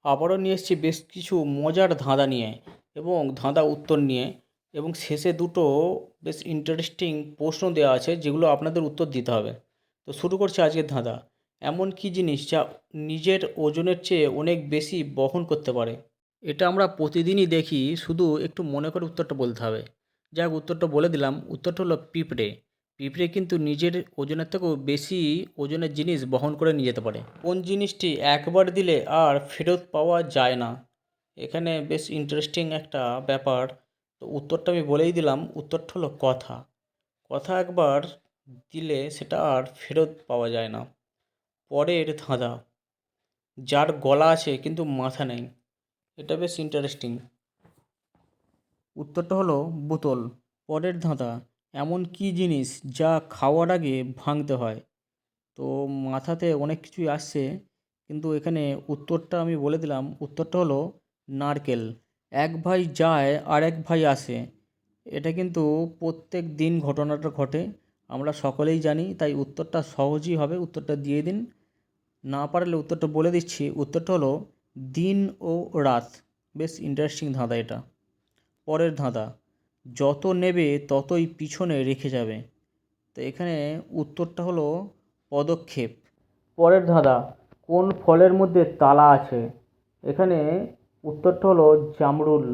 আবারও নিয়ে এসেছি বেশ কিছু মজার ধাঁধা নিয়ে এবং ধাঁধা উত্তর নিয়ে, এবং শেষে দুটো বেশ ইন্টারেস্টিং প্রশ্ন দেওয়া আছে যেগুলো আপনাদের উত্তর দিতে হবে। তো শুরু করছি আজকের ধাঁধা। এমন কী জিনিস যা নিজের ওজনের চেয়ে অনেক বেশি বহন করতে পারে? এটা আমরা প্রতিদিনই দেখি, শুধু একটু মনে করে উত্তরটা বলতে হবে। যাক, উত্তরটা বলে দিলাম। উত্তরটা হলো পিঁপড়ে। পিঁপড়ে কিন্তু নিজের ওজনের থেকেও বেশি ওজনের জিনিস বহন করে নিয়ে যেতে পারে। কোন জিনিসটি একবার দিলে আর ফেরত পাওয়া যায় না? এখানে বেশ ইন্টারেস্টিং একটা ব্যাপার। তো উত্তরটা আমি বলেই দিলাম, উত্তরটা হলো কথা। কথা একবার দিলে সেটা আর ফেরত পাওয়া যায় না। পরের ধাঁধা। যার গলা আছে কিন্তু মাথা নেই। এটা বেশ ইন্টারেস্টিং। উত্তরটা হলো বোতল। পরের ধাঁধা। এমন কী জিনিস যা খাওয়ার আগে ভাঙতে হয়? তো মাথাতে অনেক কিছুই আসছে, কিন্তু এখানে উত্তরটা আমি বলে দিলাম, উত্তরটা হলো নারকেল। এক ভাই যায় আর এক ভাই আসে। এটা কিন্তু প্রত্যেক দিন ঘটনাটা ঘটে, আমরা সকলেই জানি, তাই উত্তরটা সহজই হবে। উত্তরটা দিয়ে দিন। না পারলে উত্তরটা বলে দিচ্ছি, উত্তরটা হলো দিন ও রাত। বেশ ইন্টারেস্টিং ধাঁধা এটা। পরের ধাঁধা। যত নেবে ততই পিছনে রেখে যাবে। তো এখানে উত্তরটা হলো পদক্ষেপ। পরের ধাঁধা। কোন ফলের মধ্যে তালা আছে? এখানে উত্তরটা হলো জামরুল।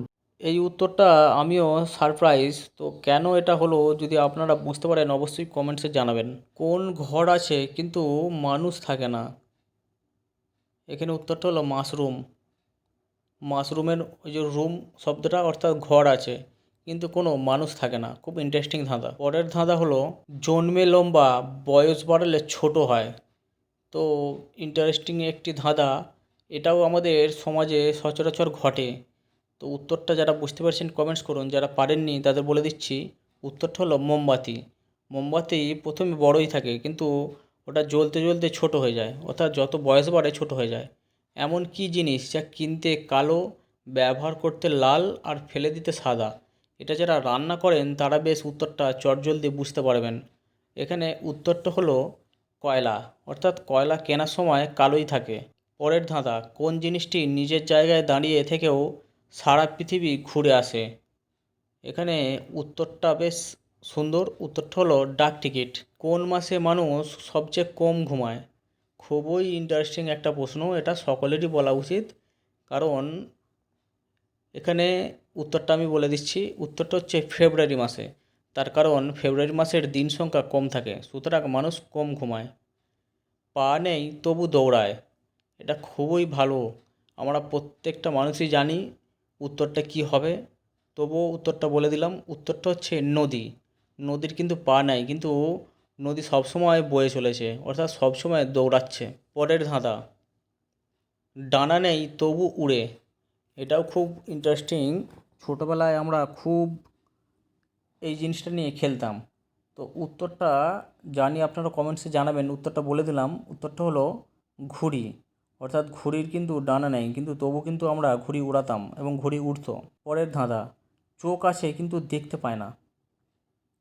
এই উত্তরটা আমিও সারপ্রাইজ। তো কেন এটা হলো, যদি আপনারা বুঝতে পারেন অবশ্যই কমেন্টসে জানাবেন। কোন ঘর আছে কিন্তু মানুষ থাকে না? এখানে উত্তরটা হলো মাশরুম। মাশরুমের ওই যে রুম শব্দটা, অর্থাৎ ঘর আছে কিন্তু কোনো মানুষ থাকে না। খুব ইন্টারেস্টিং ধাঁধা। পরের ধাঁধা হলো জন্মে লম্বা, বয়স বাড়লে ছোট হয়। তো ইন্টারেস্টিং একটি ধাঁধা। এটাও আমাদের সমাজে সচরাচর ঘটে। তো উত্তরটা যারা বুঝতে পারছেন কমেন্টস করুন, যারা পারেননি তাদের বলে দিচ্ছি, উত্তরটা হলো মোমবাতি। মোমবাতি প্রথমে বড়ই থাকে কিন্তু ওটা জ্বলতে জ্বলতে ছোট হয়ে যায়, অর্থাৎ যত বয়স বাড়ে ছোট হয়ে যায়। এমন কী জিনিস যা কিনতে কালো, ব্যবহার করতে লাল আর ফেলে দিতে সাদা? এটা যারা রান্না করেন তারা বেশ উত্তরটা চটজলদি বুঝতে পারবেন। এখানে উত্তরটা হলো কয়লা, অর্থাৎ কয়লা কেনার সময় কালোই থাকে। পরের ধাঁধা। কোন জিনিসটি নিজের জায়গায় দাঁড়িয়ে থেকেও সারা পৃথিবী ঘুরে আসে? এখানে উত্তরটা বেশ সুন্দর। উত্তরটা হলো ডাক টিকিট। কোন মাসে মানুষ সবচেয়ে কম ঘুমায়? খুবই ইন্টারেস্টিং একটা প্রশ্ন, এটা সকলেরই বলা উচিত, কারণ এখানে উত্তরটা আমি বলে দিচ্ছি, উত্তরটা হচ্ছে ফেব্রুয়ারি মাসে। তার কারণ ফেব্রুয়ারি মাসের দিন সংখ্যা কম থাকে, সুতরাং মানুষ কম ঘুমায়। পা নেই তবু দৌড়ায়। এটা খুবই ভালো, আমরা প্রত্যেকটা মানুষই জানি উত্তরটা কী হবে। তবুও উত্তরটা বলে দিলাম, উত্তরটা হচ্ছে নদী। নদীর কিন্তু পা নাই, কিন্তু নদী সবসময় বয়ে চলেছে, অর্থাৎ সবসময় দৌড়াচ্ছে। পরের ধাঁধা। ডানা নেই তবু উড়ে। এটাও খুব ইন্টারেস্টিং। ছোটোবেলায় আমরা খুব এই জিনিসটা নিয়ে খেলতাম। তো উত্তরটা জানি আপনারা কমেন্টসে জানাবেন। উত্তরটা বলে দিলাম, উত্তরটা হলো ঘুড়ি। অর্থাৎ ঘুড়ির কিন্তু ডানা নেই, কিন্তু তবু কিন্তু আমরা ঘুড়ি উড়াতাম এবং ঘুড়ি উড়তো। পরের ধাঁধা। চোখ আছে কিন্তু দেখতে পায় না।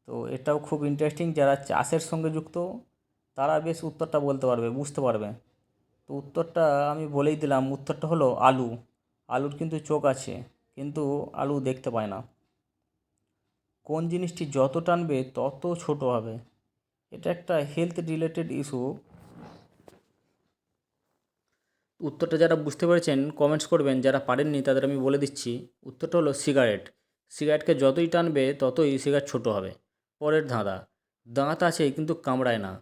তো এটাও খুব ইন্টারেস্টিং, যারা চাষের সঙ্গে যুক্ত তারা বেশ উত্তরটা বলতে পারবে, বুঝতে পারবে। তো উত্তরটা আমি বলেই দিলাম, উত্তরটা হলো আলু। আলুর কিন্তু চোখ আছে, কিন্তু আলু দেখতে পায় না। কোন জিনিসটি যত টানবে তত ছোট হবে? এটা একটা হেলথ রিলেটেড ইস্যু। উত্তরটা যারা বুঝতে পেরেছেন কমেন্টস করবেন, যারা পারেননি তাদের আমি বলে দিচ্ছি, উত্তরটা হলো সিগারেট। সিগারেটকে যতই টানবে ততই সিগারেট ছোট হবে। পরের ধাঁধা। দাঁত আছে কিন্তু কামড়ায় না।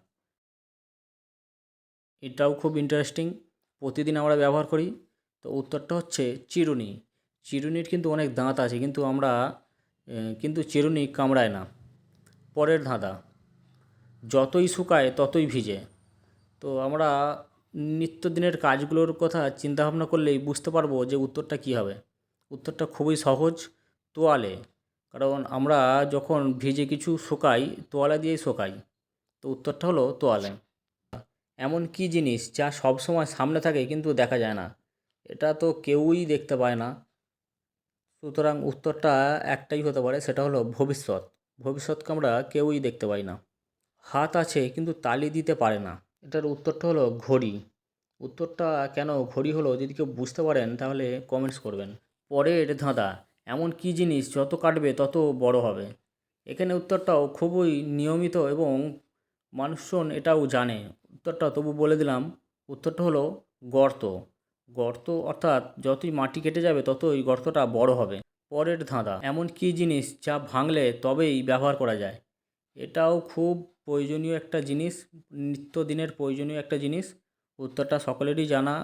এটাও খুব ইন্টারেস্টিং, প্রতিদিন আমরা ব্যবহার করি। তো উত্তরটা হচ্ছে চিরুনি। চিরুনির কিন্তু অনেক দাঁত আছে, কিন্তু আমরা কিন্তু চিরুনি কামড়ায় না। পরের ধাঁধা। যতই শুকায় ততই ভিজে। তো আমরা নিত্যদিনের কাজগুলোর কথা চিন্তাভাবনা করলেই বুঝতে পারবো যে উত্তরটা কী হবে। উত্তরটা খুবই সহজ, তোয়ালে। কারণ আমরা যখন ভিজে কিছু শুকাই, তোয়ালে দিয়েই শুকাই। তো উত্তরটা হলো তোয়ালে। এমন কী জিনিস যা সবসময় সামনে থাকে কিন্তু দেখা যায় না? এটা তো কেউই দেখতে পায় না, সুতরাং উত্তরটা একটাই হতে পারে, সেটা হলো ভবিষ্যৎ। ভবিষ্যৎকে আমরা কেউই দেখতে পাই না। হাত আছে কিন্তু তালি দিতে পারে না। এটার উত্তরটা হলো ঘড়ি। উত্তরটা কেন ঘড়ি হলো যদি কেউ বুঝতে পারেন তাহলে কমেন্টস করবেন। পরের ধাঁধা, এমন কী জিনিস যত কাটবে তত বড় হবে? এখানে উত্তরটাও খুবই নিয়মিত এবং মানুষজন এটাও জানে। উত্তরটা তবু বলে দিলাম, উত্তরটা হলো গর্ত। গর্ত অর্থাৎ যতই মাটি কেটে যাবে ততই গর্তটা বড় হবে। পরের ধাঁধা, এমন কী জিনিস যা ভাঙলে তবেই ব্যবহার করা যায়? এটাও খুব প্রয়োজনীয় একটা জিনিস, নিত্যদিনের প্রয়োজনীয় একটা জিনিস। উত্তরটা সকলেরই জানা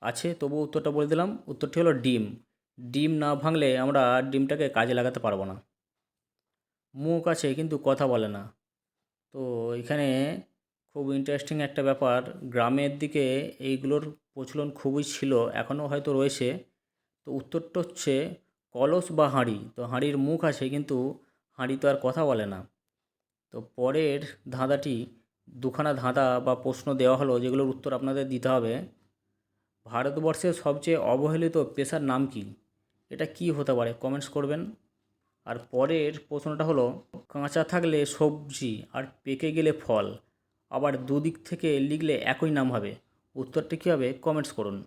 আছে, তবু উত্তরটা বলে দিলাম, উত্তরটি হলো ডিম। ডিম না ভাঙলে আমরা ডিমটাকে কাজে লাগাতে পারবো না। মুখ আছে কিন্তু কথা বলে না। তো এখানে খুব ইন্টারেস্টিং একটা ব্যাপার, গ্রামের দিকে এইগুলোর প্রচলন খুবই ছিল, এখনও হয়তো রয়েছে। তো উত্তরটা হচ্ছে কলস বা হাঁড়ি। তো হাঁড়ির মুখ আছে কিন্তু হাঁড়ি তো আর কথা বলে না। তো পরের ধাঁধাটি, দুখানা ধাঁধা বা প্রশ্ন দেওয়া হলো যেগুলোর উত্তর আপনাদের দিতে হবে। ভারতবর্ষের সবচেয়ে অবহেলিত পেশার নাম কি? এটা কি হতে পারে কমেন্টস করবেন। আর পরের প্রশ্নটা হলো, কাঁচা থাকলে সবজি আর পেকে গেলে ফল, আবার দুদিক থেকে লিখলে একই নাম হবে। উত্তরটি কী হবে কমেন্টস করুন।